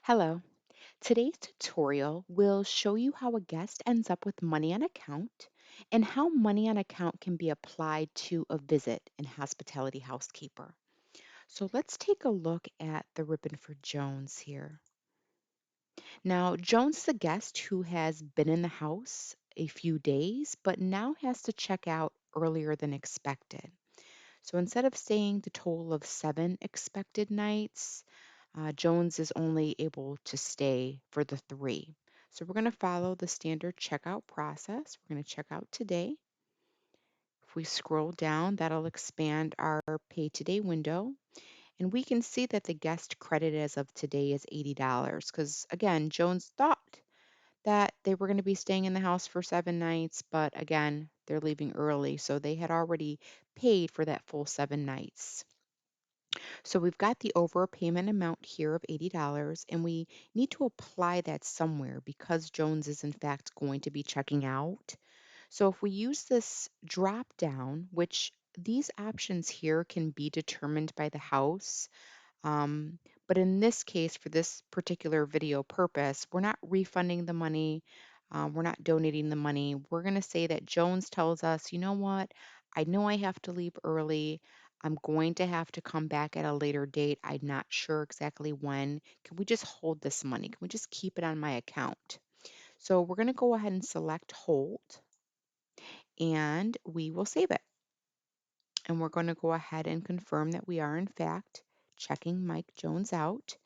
Hello. Today's tutorial will show you how a guest ends up with money on account and how money on account can be applied to a visit in Hospitality Housekeeper. So let's take a look at the ribbon for Jones here. Now, Jones is a guest who has been in the house a few days, but now has to check out earlier than expected. So instead of staying the total of 7 expected nights, Jones is only able to stay for the 3. So we're going to follow the standard checkout process. We're going to check out today. If we scroll down, that'll expand our pay today window. And we can see that the guest credit as of today is $80 because, again, Jones thought that they were going to be staying in the house for 7 nights, but again, they're leaving early. So they had already paid for that full 7 nights. So we've got the overpayment amount here of $80, and we need to apply that somewhere because Jones is in fact going to be checking out. So if we use this drop down, which these options here can be determined by the house, but in this case, for this particular video purpose, we're not refunding the money. We're not donating the money. We're going to say that Jones tells us, you know what? I know I have to leave early. I'm going to have to come back at a later date. I'm not sure exactly when. Can we just hold this money? Can we just keep it on my account? So we're going to go ahead and select hold and we will save it. And we're going to go ahead and confirm that we are in fact checking Mike Jones out.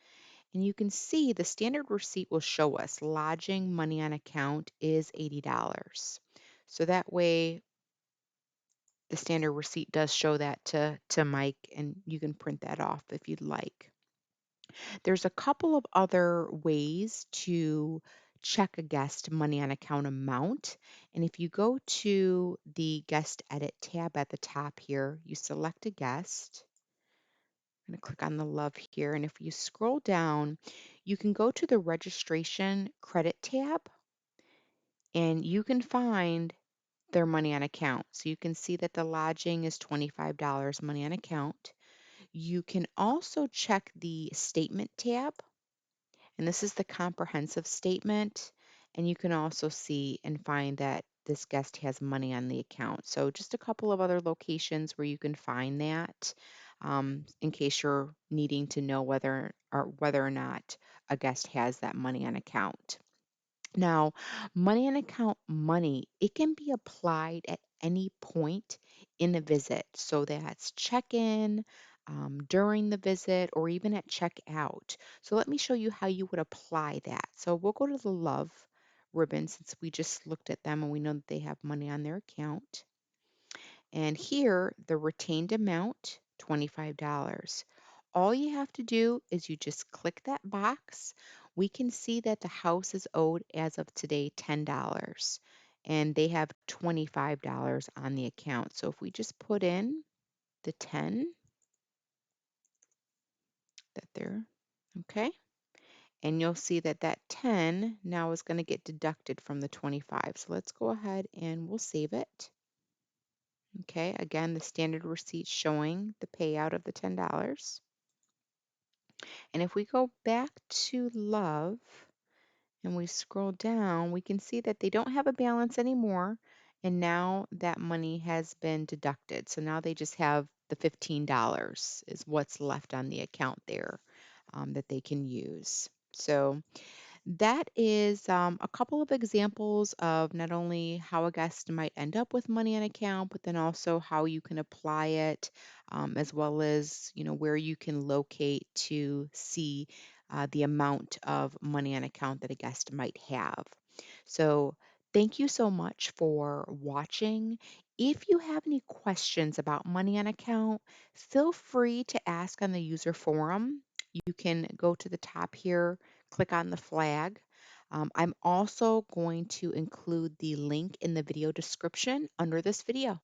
And you can see the standard receipt will show us lodging money on account is $80. So that way the standard receipt does show that to Mike, and you can print that off if you'd like. There's a couple of other ways to check a guest money on account amount. And if you go to the guest edit tab at the top here, you select a guest. I'm going to click on the love here. And if you scroll down, you can go to the registration credit tab and you can find their money on account. So you can see that the lodging is $25 money on account. You can also check the statement tab, and this is the comprehensive statement. And you can also see and find that this guest has money on the account. So just a couple of other locations where you can find that in case you're needing to know whether or not a guest has that money on account. Now, money on account money, it can be applied at any point in a visit. So that's check-in, during the visit, or even at checkout. So let me show you how you would apply that. So we'll go to the love ribbon since we just looked at them and we know that they have money on their account. And here, the retained amount, $25. All you have to do is you just click that box. We can see that the house is owed as of today $10 and they have $25 on the account. So if we just put in the 10 that they're okay, and you'll see that that 10 now is going to get deducted from the 25. So let's go ahead and we'll save it. Okay, again, the standard receipt showing the payout of the $10. And if we go back to love and we scroll down, we can see that they don't have a balance anymore. And now that money has been deducted. So now they just have the $15 is what's left on the account there that they can use. So that is a couple of examples of not only how a guest might end up with money on account, but then also how you can apply it, as well as where you can locate to see the amount of money on account that a guest might have. So thank you so much for watching. If you have any questions about money on account, feel free to ask on the user forum. You can go to the top here, click on the flag. I'm also going to include the link in the video description under this video.